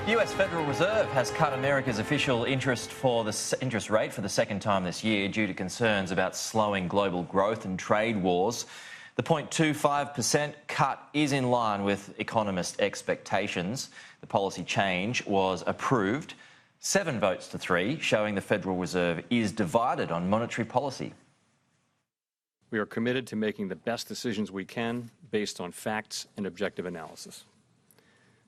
The US Federal Reserve has cut America's official interest rate for the second time this year due to concerns about slowing global growth and trade wars. The 0.25% cut is in line with economist expectations. The policy change was approved 7 votes to 3, showing the Federal Reserve is divided on monetary policy. We are committed to making the best decisions we can based on facts and objective analysis.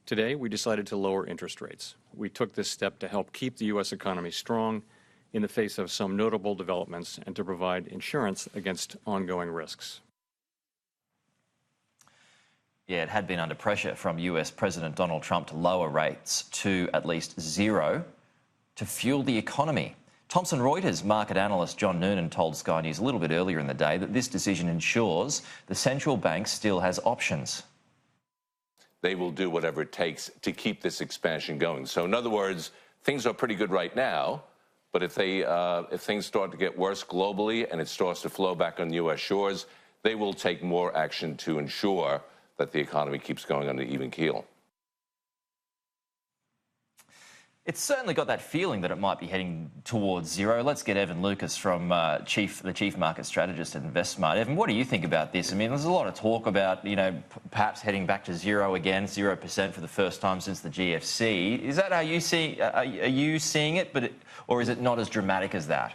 Today, we decided to lower interest rates. We took this step to help keep the U.S. economy strong in the face of some notable developments and to provide insurance against ongoing risks. Yeah, it had been under pressure from US President Donald Trump to lower rates to at least 0 to fuel the economy. Thomson Reuters market analyst John Noonan told Sky News a little bit earlier in the day that this decision ensures the central bank still has options. They will do whatever it takes to keep this expansion going. So in other words, things are pretty good right now, but if things start to get worse globally and it starts to flow back on U.S. shores, they will take more action to ensure that the economy keeps going on an even keel. It's certainly got that feeling that it might be heading towards 0. Let's get Evan Lucas from the Chief Market Strategist at InvestSmart. Evan, what do you think about this? I mean, there's a lot of talk about, perhaps heading back to 0 again, 0% for the first time since the GFC. Is that how you see? Are you seeing it? Or is it not as dramatic as that?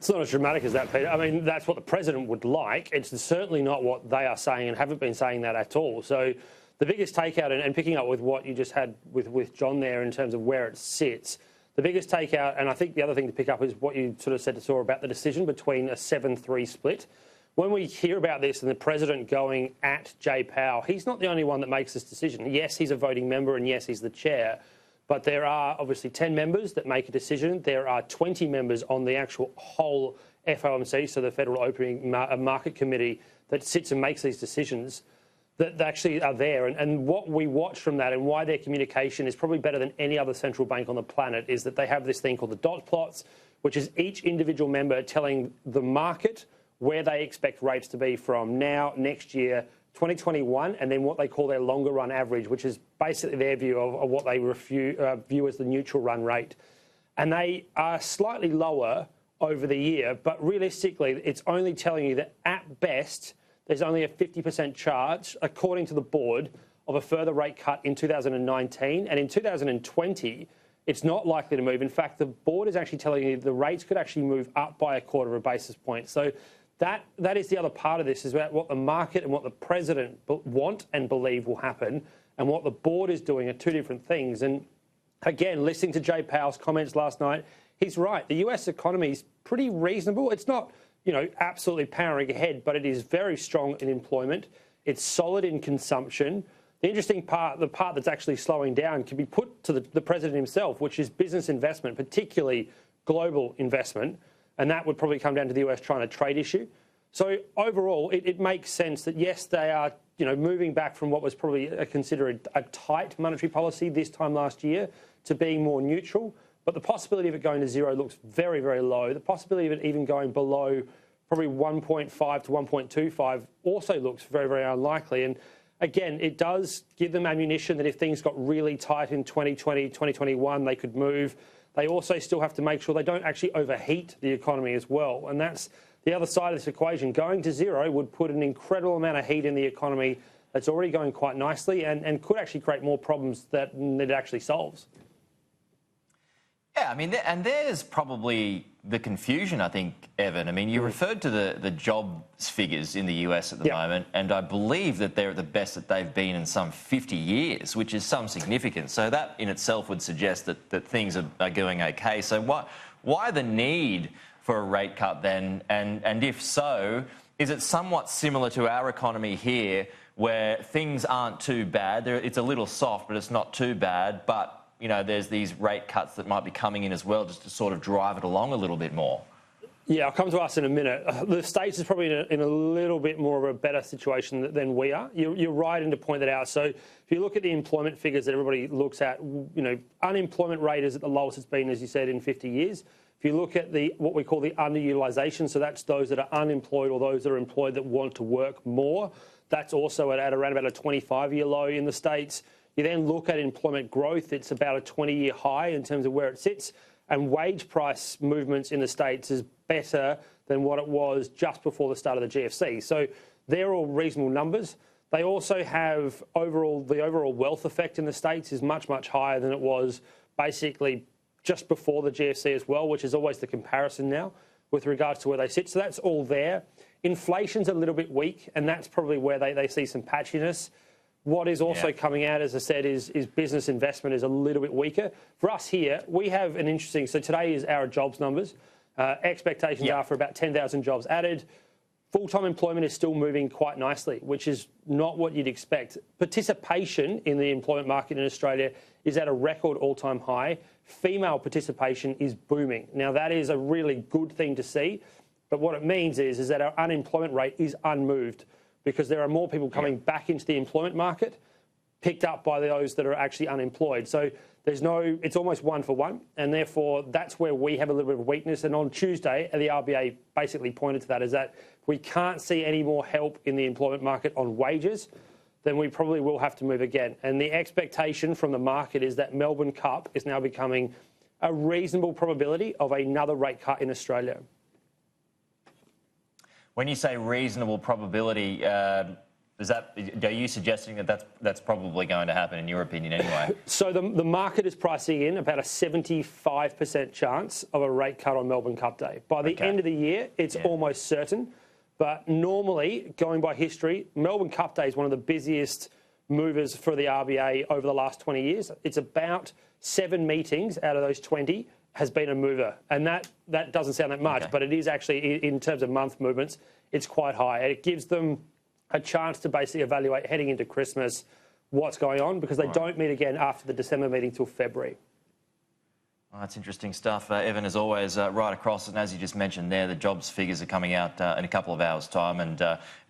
It's not as dramatic as that, Peter. I mean, that's what the president would like. It's certainly not what they are saying and haven't been saying that at all. So the biggest takeout, and picking up with what you just had with John there in terms of where it sits, the biggest takeout, and I think the other thing to pick up is what you sort of said to Saw about the decision between a 7-3 split. When we hear about this and the president going at Jay Powell, he's not the only one that makes this decision. Yes, he's a voting member and yes, he's the chair. But there are obviously 10 members that make a decision. There are 20 members on the actual whole FOMC, so the Federal Opening Market Committee, that sits and makes these decisions that actually are there. And what we watch from that and why their communication is probably better than any other central bank on the planet is that they have this thing called the dot plots, which is each individual member telling the market where they expect rates to be from now, next year, 2021, and then what they call their longer run average, which is basically their view of what they view as the neutral run rate. And they are slightly lower over the year, but realistically, it's only telling you that at best, there's only a 50% chance, according to the board, of a further rate cut in 2019. And in 2020, it's not likely to move. In fact, the board is actually telling you the rates could actually move up by 1/4 basis point. So that is the other part of this, is about what the market and what the president want and believe will happen, and what the board is doing are two different things. And again, listening to Jay Powell's comments last night, he's right. The US economy is pretty reasonable. It's not, absolutely powering ahead, but it is very strong in employment. It's solid in consumption. The interesting part, the part that's actually slowing down, can be put to the president himself, which is business investment, particularly global investment. And that would probably come down to the US-China trade issue. So overall, it makes sense that, yes, they are moving back from what was probably considered a tight monetary policy this time last year to being more neutral. But the possibility of it going to 0 looks very, very low. The possibility of it even going below probably 1.5 to 1.25 also looks very, very unlikely. And again, it does give them ammunition that if things got really tight in 2020, 2021, they could move. They also still have to make sure they don't actually overheat the economy as well. And that's the other side of this equation. Going to 0 would put an incredible amount of heat in the economy that's already going quite nicely and could actually create more problems than it actually solves. Yeah, I mean, and there's probably the confusion, I think, Evan. I mean, you referred to the jobs figures in the US at the moment, and I believe that they're at the best that they've been in some 50 years, which is some significance. So that in itself would suggest that things are going okay. So why the need for a rate cut then? And if so, is it somewhat similar to our economy here, where things aren't too bad? It's a little soft, but it's not too bad. But there's these rate cuts that might be coming in as well, just to sort of drive it along a little bit more. Yeah, I'll come to us in a minute. The States is probably in a little bit more of a better situation than we are. You're right in to point that out. So if you look at the employment figures that everybody looks at, unemployment rate is at the lowest it's been, as you said, in 50 years. If you look at what we call the underutilisation, so that's those that are unemployed or those that are employed that want to work more, that's also at around about a 25-year low in the States. You then look at employment growth, it's about a 20-year high in terms of where it sits, and wage price movements in the States is better than what it was just before the start of the GFC. So they're all reasonable numbers. They also have the overall wealth effect in the States is much, much higher than it was basically just before the GFC as well, which is always the comparison now with regards to where they sit. So that's all there. Inflation's a little bit weak, and that's probably where they see some patchiness. What is also coming out, as I said, is business investment is a little bit weaker. For us here, we have an interesting... So today is our jobs numbers. Expectations are for about 10,000 jobs added. Full-time employment is still moving quite nicely, which is not what you'd expect. Participation in the employment market in Australia is at a record all-time high. Female participation is booming. Now, that is a really good thing to see, but what it means is that our unemployment rate is unmoved because there are more people coming back into the employment market, picked up by those that are actually unemployed. So it's almost one for one, and therefore that's where we have a little bit of weakness. And on Tuesday, the RBA basically pointed to that, is that if we can't see any more help in the employment market on wages, then we probably will have to move again. And the expectation from the market is that Melbourne Cup is now becoming a reasonable probability of another rate cut in Australia. When you say reasonable probability, are you suggesting that that's probably going to happen in your opinion anyway? So the market is pricing in about a 75% chance of a rate cut on Melbourne Cup Day. By the end of the year, it's almost certain. But normally, going by history, Melbourne Cup Day is one of the busiest movers for the RBA over the last 20 years. It's about 7 meetings out of those 20 has been a mover. And that doesn't sound that much, but it is actually, in terms of month movements, it's quite high. And it gives them a chance to basically evaluate heading into Christmas what's going on, because they don't meet again after the December meeting till February. Well, that's interesting stuff, Evan, as always, right across. And as you just mentioned there, the jobs figures are coming out in a couple of hours' time. And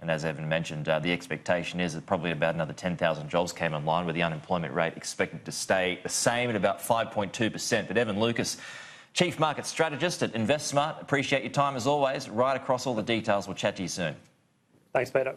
as Evan mentioned, the expectation is that probably about another 10,000 jobs came online, with the unemployment rate expected to stay the same at about 5.2%. But Evan Lucas, Chief Market Strategist at InvestSmart, appreciate your time as always. Right across all the details. We'll chat to you soon. Thanks, Peter.